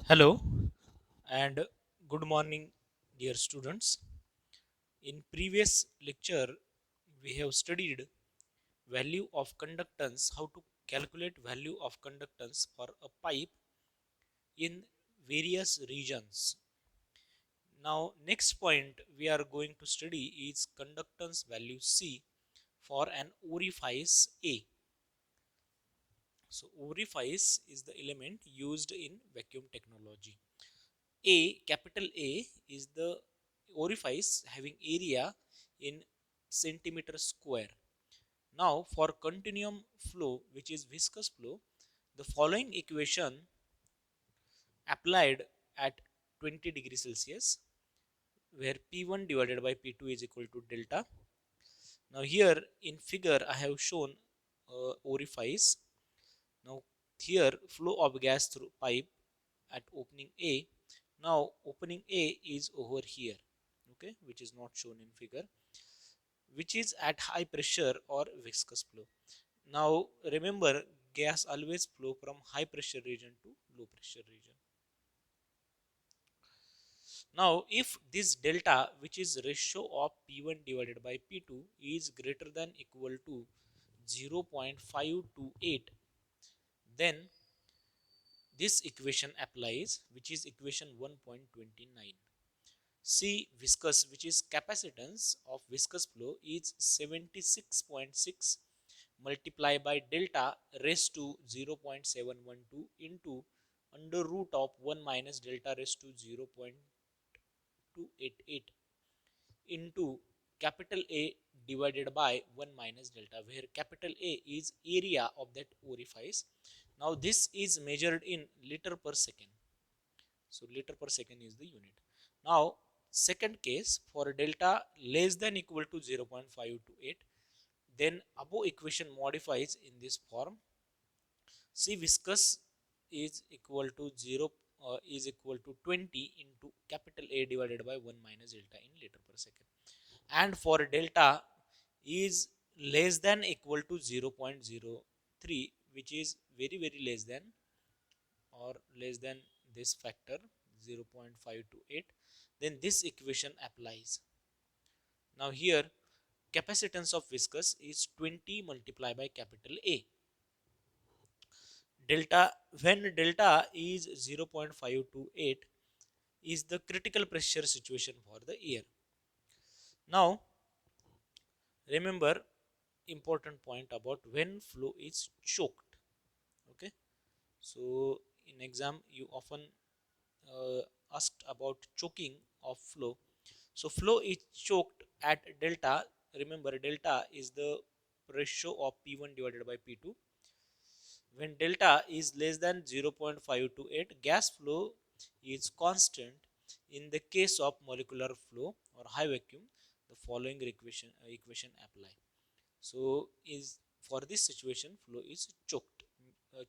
Hello and good morning, dear students. In previous lecture, we have studied value of conductance, how to calculate value of conductance for a pipe in various regions. Now, next point we are going to study is conductance value C for an orifice A. So, orifice is the element used in vacuum technology. Capital A is the orifice having area in centimeter square. Now for continuum flow, which is viscous flow, the following equation applied at 20 degrees Celsius, where P1 divided by P2 is equal to delta. Now here in figure I have shown orifice. Now here flow of gas through pipe at opening A. Now opening A is over here, okay, which is not shown in figure, which is at high pressure or viscous flow. Now remember, gas always flow from high pressure region to low pressure region. Now if this delta, which is ratio of P1 divided by P2, is greater than equal to 0.528, then this equation applies, which is equation 1.29. C viscous, which is capacitance of viscous flow, is 76.6 multiplied by delta raised to 0.712 into under root of 1 minus delta raised to 0.288 into capital A divided by 1 minus delta, where capital A is area of that orifice. Now this is measured in liter per second. So liter per second is the unit. Now second case, for delta less than equal to 0.528, then above equation modifies in this form. C viscous is equal to 0 is equal to 20 into capital A divided by 1 minus delta in liter per second. And for delta is less than equal to 0.03, which is very less than or less than this factor 0.528, then this equation applies. Now here capacitance of viscous is 20 multiplied by capital A. Delta, when delta is 0.528, is the critical pressure situation for the air. Now remember, important point about when flow is choked. Okay, so in exam you often asked about choking of flow. So flow is choked at delta. Remember, delta is the ratio of P1 divided by P2. When delta is less than 0.528, gas flow is constant. In the case of molecular flow or high vacuum, the following equation apply. So is for this situation, flow is choked.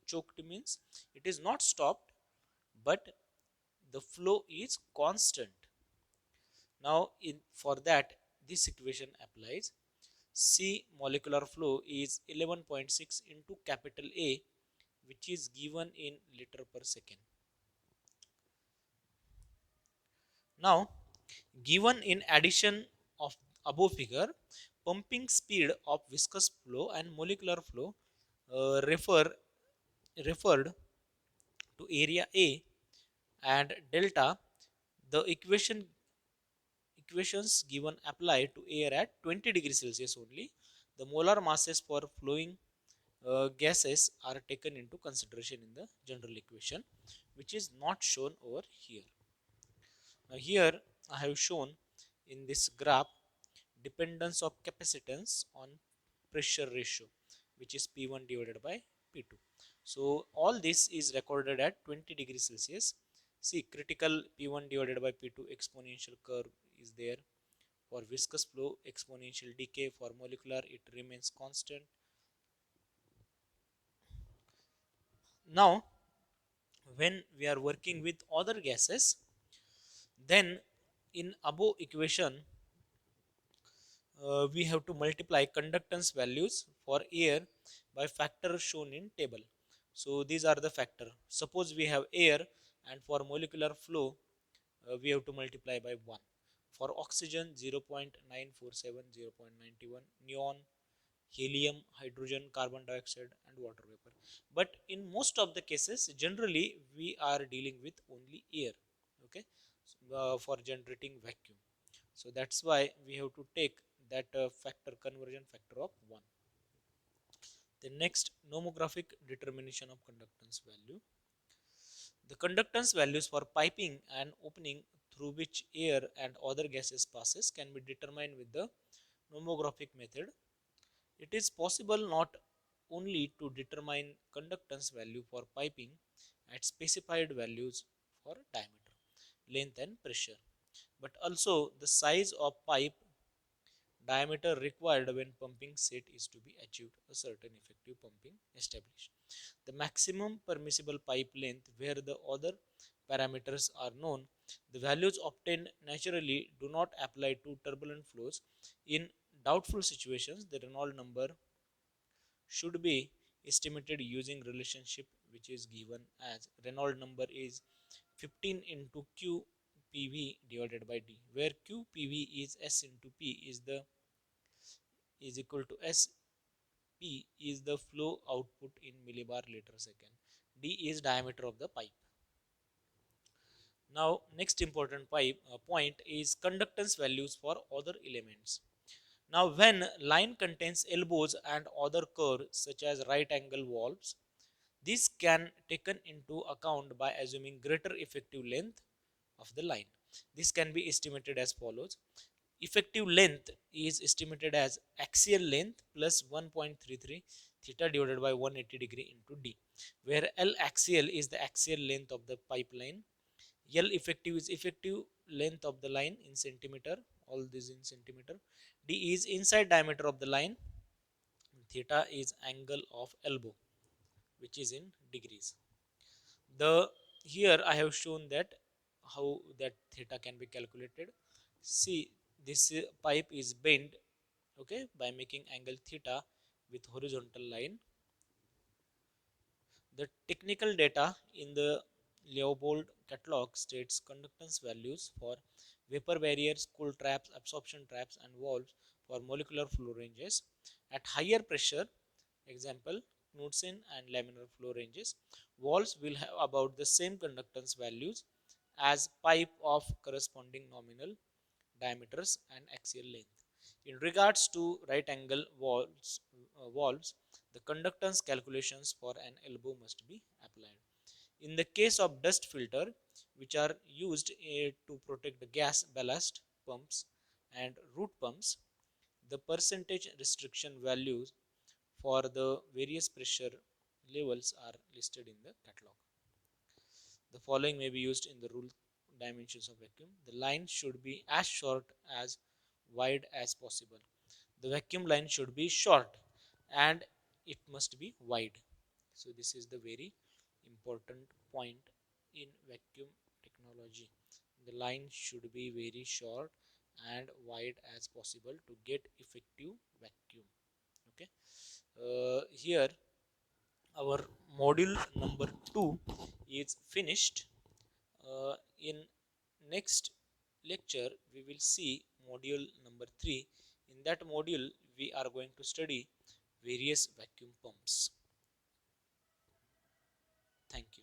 Choked means it is not stopped, but the flow is constant. Now in for that, this equation applies. C molecular flow is 11.6 into capital A, which is given in liter per second. Now, given in addition of above figure, pumping speed of viscous flow and molecular flow referred to area A and delta. The equations given apply to air at 20 degrees Celsius only. The molar masses for flowing gases are taken into consideration in the general equation, which is not shown over here. Now here I have shown in this graph dependence of capacitance on pressure ratio, which is P1 divided by P2. So all this is recorded at 20 degrees Celsius. See, critical P1 divided by P2 exponential curve is there. For viscous flow, exponential decay. For molecular, it remains constant. Now when we are working with other gases, then in above equation we have to multiply conductance values for air by factor shown in table. So these are the factor. Suppose we have air and for molecular flow we have to multiply by 1. For oxygen 0.947, 0.91, neon, helium, hydrogen, carbon dioxide and water vapor. But in most of the cases generally we are dealing with only air, okay, for generating vacuum. So that's why we have to take that factor, conversion factor of 1. The next, nomographic determination of conductance value. The conductance values for piping and opening through which air and other gases passes can be determined with the nomographic method. It is possible not only to determine conductance value for piping at specified values for diameter, length and pressure, but also the size of pipe diameter required when pumping set is to be achieved, a certain effective pumping established. The maximum permissible pipe length where the other parameters are known. The values obtained naturally do not apply to turbulent flows. In doubtful situations, the Reynolds number should be estimated using relationship which is given as Reynolds number is 15 into QPV divided by D, where QPV is S into P is equal to S. P is the flow output in millibar liter second. D is diameter of the pipe. Now, next important point is conductance values for other elements. Now, when line contains elbows and other curves such as right angle valves, this can taken into account by assuming greater effective length of the line. This can be estimated as follows. Effective length is estimated as axial length plus 1.33 theta divided by 180 degree into D, where L axial is the axial length of the pipeline, L effective is effective length of the line in centimeter, all this in centimeter, D is inside diameter of the line, theta is angle of elbow which is in degrees. The here I have shown that how that theta can be calculated. See, this pipe is bent, okay, by making angle theta with horizontal line. The technical data in the Leopold catalog states conductance values for vapor barriers, cool traps, absorption traps and valves for molecular flow ranges. At higher pressure, example Knudsen and laminar flow ranges, valves will have about the same conductance values as pipe of corresponding nominal diameters and axial length. In regards to right angle valves, the conductance calculations for an elbow must be applied. In the case of dust filter, which are used to protect the gas ballast pumps and root pumps, the percentage restriction values for the various pressure levels are listed in the catalog. The following may be used in the rule dimensions of vacuum. The line should be as short as wide as possible. The vacuum line should be short and it must be wide. So this is the very important point in vacuum technology. The line should be very short and wide as possible to get effective vacuum. Okay. Here our module number 2 is finished. In next lecture we will see module number 3. In that module we are going to study various vacuum pumps. Thank you.